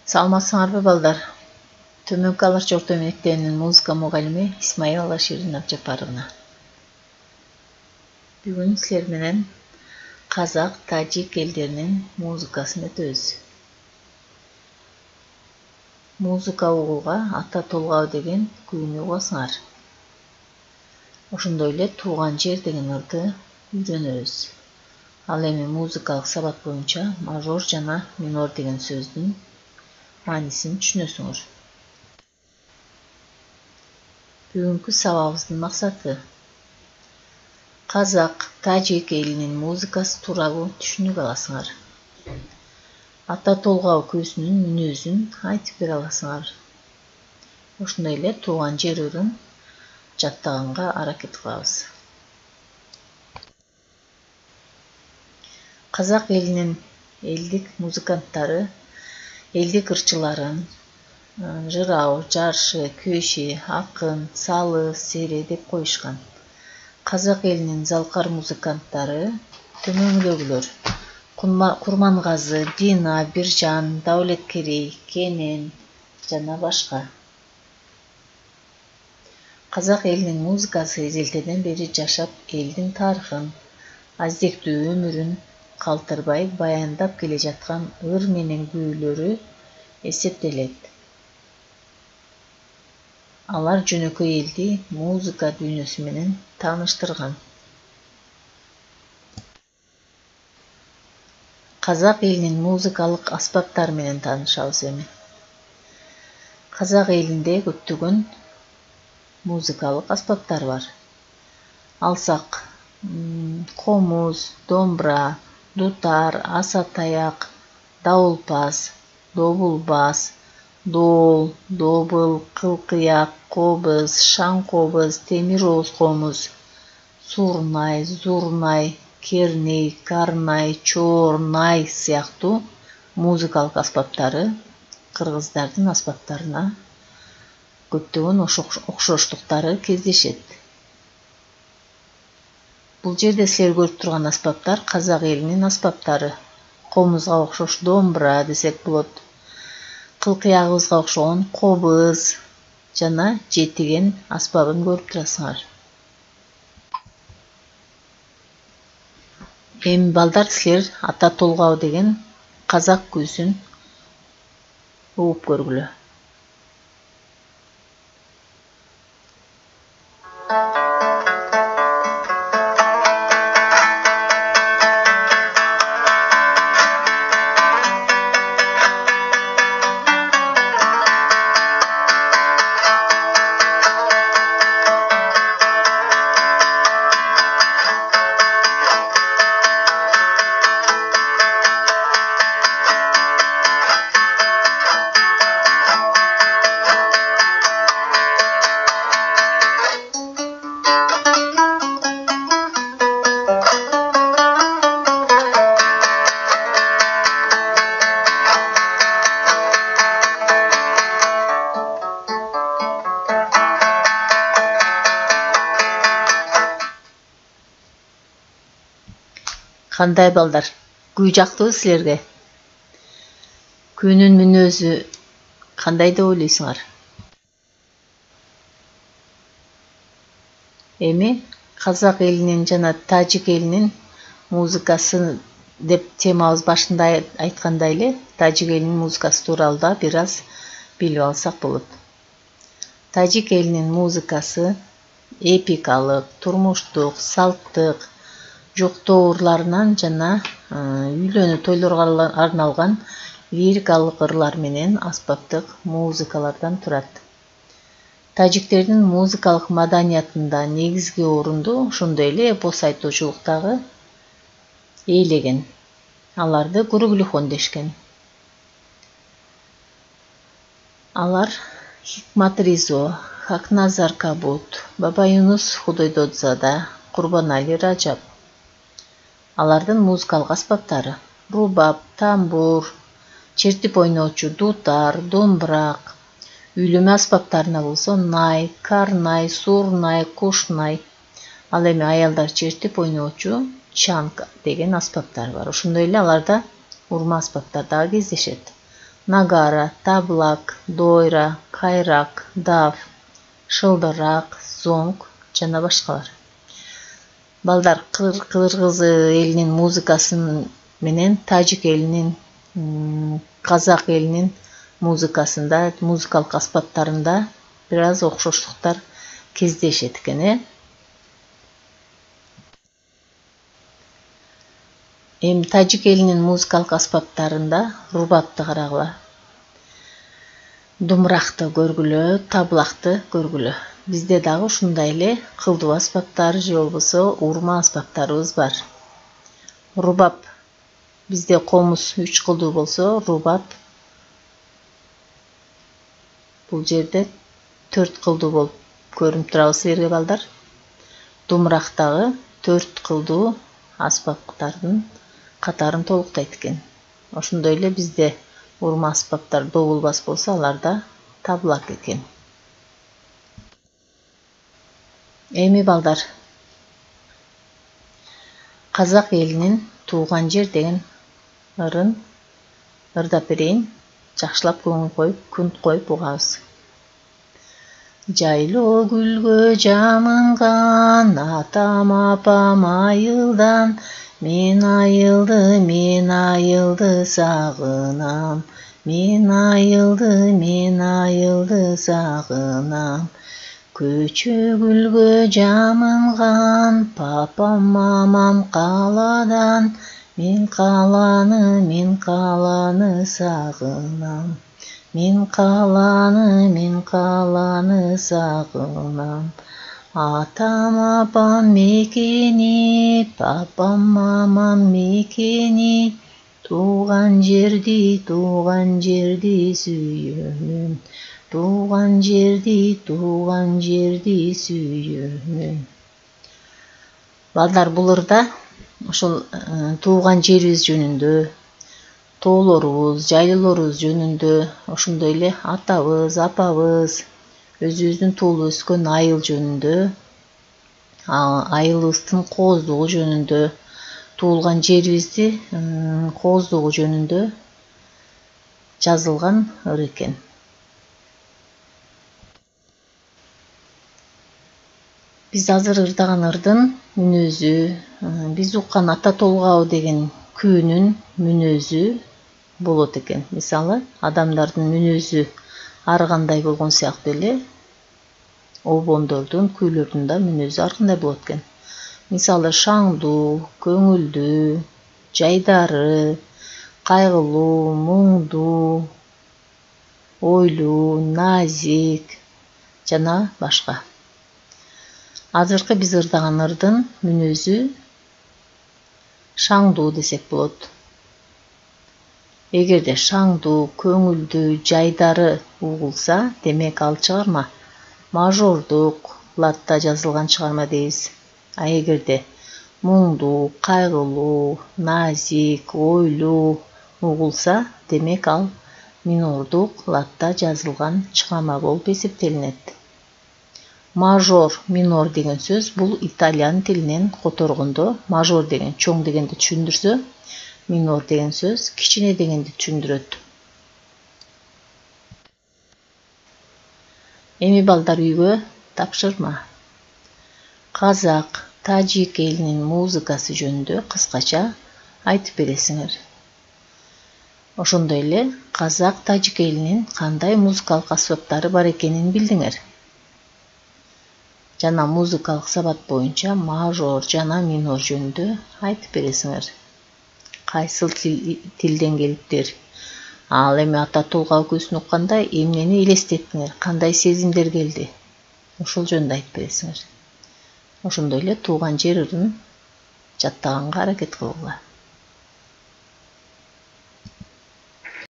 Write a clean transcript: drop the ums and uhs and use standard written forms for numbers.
Саламатсыңарбы балдар? Төмөнкү Аларча орто мектебинин музыка мугалими Исмаилова Ширин Абжапаровна. Бүгүн силер менен казак, тажик элдеринин музыкасын өтөбүз. Музыка угууга ата толгау деген күүнү угасыңар. Ошондой эле тууган жер деген ырды үйрөнөбүз. Ал эми музыкалык сабат боюнча мажор жана минор деген сөздүн маанисин түшүнөсүңөр. Бүгүнкү сабагыбыздын максаты казак, тажик элинин музыкасы тууралуу түшүнүк аласыңар. Ата толгау күүсүнүн мүнөзүн айтып бере аласыңар. Ошондой эле тууган жер ырын жаттаганга аракет кылабыз. Казак элинин элдик музыканттары элдик ырчыларын жырау, жаршы, көши, акын, салы, сере деп коюшкан. Казак элинин залкар музыканттары төмөндөгүлөр: Курмангазы, Дина, Биржан, Даулеткерей, Кенен жана башка. Казак элинин музыкасы эзелтеден бери жашап, элдин тарыхын, аздектүү өмүрүн калтырбай баяндап келе жаткан ыр менен күүлөрү эсептелет. Алар жөнөкөй элди музыка дүйнөсү менен тааныштырган. Казак элинин музыкалык аспаптары менен таанышабыз эми. Казак элинде көптөгөн музыкалык аспаптар бар. Алсак комуз, домбура, дутар, аса таяк, дауылпаз, добулбаз, доол, добыл, кылкыяк, кобуз, шаң кобуз, темир ооз комуз, сурнай, зурнай, керней, карнай, чоор, най сыяктуу музыкалык аспаптары кыргыздардын аспаптарына көптөгөн окшоштуктары кездешет. Бул жерде силер көрүп турган аспаптар казак элинин аспаптары. Комузга окшош домбура десек болот. Кылкыягыбызга окшогон кобуз жана жетиген аспабын көрүп турасыңар. Эми балдар силер ата толгау деген казак күүсүн угуп көргүлө. Кандай балдар? Күү жактыбы силерге? Күүнүн мүнөзү кандай деп ойлойсуңар? Эми казак элинин жана тажик элинин музыкасы деп темабыз башында айткандай эле, тажик элинин музыкасы тууралуу да бир аз билип алсак болот. Тажик элинин музыкасы эпикалык, турмуштук, салттык, жоктоо ырларынан жана үйлөнүү тойлорго арналган лирикалык ырлар менен аспаптык музыкалардан турат. Тажиктердин музыкалык маданиятында негизги орунду ошондой эле эпос айтуучулук дагы ээлеген. Аларды Гуруглихон дешкен. Алар Хикмат Ризо, Хакназар Кабут, Баба Юнус Худойдодзада, Курбанали Ражаб. Алардын музыкалык аспаптары: рубаб, тамбур, чертип ойноочу, дутар, домбурак. Үйлөмө аспаптарына болсо най, карнай, сурнай, кушнай. Ал эми аялдар чертип ойноочу чанг деген аспаптар бар. Ошондой эле аларда урма аспаптар дагы кездешет. нагара, таблак, дойра, кайрак, дав, шылдырак, зонг жана башкалар. Балдар, кыргыз элинин музыкасын менен тажик элинин, казак элинин музыкасында, музыкалык аспаптарында бир аз окшоштуктар кездешет экен. Эми тажик элинин музыкалык аспаптарында рубабты карагыла. Думракты көргүлө, таблакты көргүлө. Бизде дагы ушундай эле кылдуу аспаптар же болбосо урма аспаптарыбыз бар. Рубаб бизде комуз 3 кылдуу болсо, рубаб бул жерде 4 кылдуу болуп көрүнүп турабы силерге балдар. Думрак дагы 4 кылдуу аспаптардын катарын толуктайт экен. Ошондой эле бизде урма аспаптар добулбас болсо, аларда таблак экен. Эми балдар, казак элинин тууган жер деген ырын ырдап берейин. Жакшылап көңүл коюп, күн коюп угабыз. Жайлоо гүлгө жамынган атам апам айылдан, мен айылды сагынам, мен айылды сагынам. Көчө гүлгө жамынган папам мамам каладан, мен каланы сагынам, мен каланы сагынам. Атам апам мекени, папам мамам мекени, тууган жерди сүйөмүн, тууган жерди сүйөмүн. Балдар, бул ырда ошол тууган жерибиз жөнүндө, тоолорубуз, жайлоолорубуз жөнүндө, ошондой эле атабыз, апабыз, өзүбүздүн туулуп өскөн айыл жөнүндө, айылыбыздын кооздугу жөнүндө, туулган жерибизди кооздугу жөнүндө жазылган ыр экен. Биз азыр ырдаган ырдын мүнөзү, биз уккан ата толгабы деген күүнүн мүнөзү болот экен. Мисалы, адамдардын мүнөзү ар кандай болгон сыяктуу эле обондордун, күүлөрдүн да мүнөзү ар кандай болот экен. Мисалы, шаңдуу, көңүлдүү, жайдары, кайгылуу, муңдуу, ойлуу, назик жана башка. Азыркы биз ырдаган ырдын мүнөзү шаңдуу десек болот. Эгерде шаңдуу, көңүлдүү, жайдары угулса, демек ал чыгарма мажордук латта жазылган чыгарма дейбиз. А эгерде муңдуу, кайгылуу, назик, ойлуу угулса, демек ал минордук латта жазылган чыгарма болуп эсептелинет. Мажор, минор деген сөз бул итальян тилинен которгондо мажор деген чоң дегенди түшүндүрсө, минор деген сөз кичине дегенди түшүндүрөт. Эми балдар, үйгө тапшырма. Казак, тажик элинин музыкасы жөнүндө кыскача айтып бересиңер. Ошондой эле казак, тажик элинин кандай музыкалык аспаптары бар экенин билдиңер. Жана музыкалык сабат боюнча мажор жана минор жөнүндө айтып бересиңер. Кайсыл тилден келиптир? Ал эми ата толгак өкүүсүн укканда эмнени элестеттиңер? Кандай сезимдер келди? Ошол жөнүндө айтып бересиңер. Ошондой эле тууган жер ырын жаттаганга аракет кылгыла.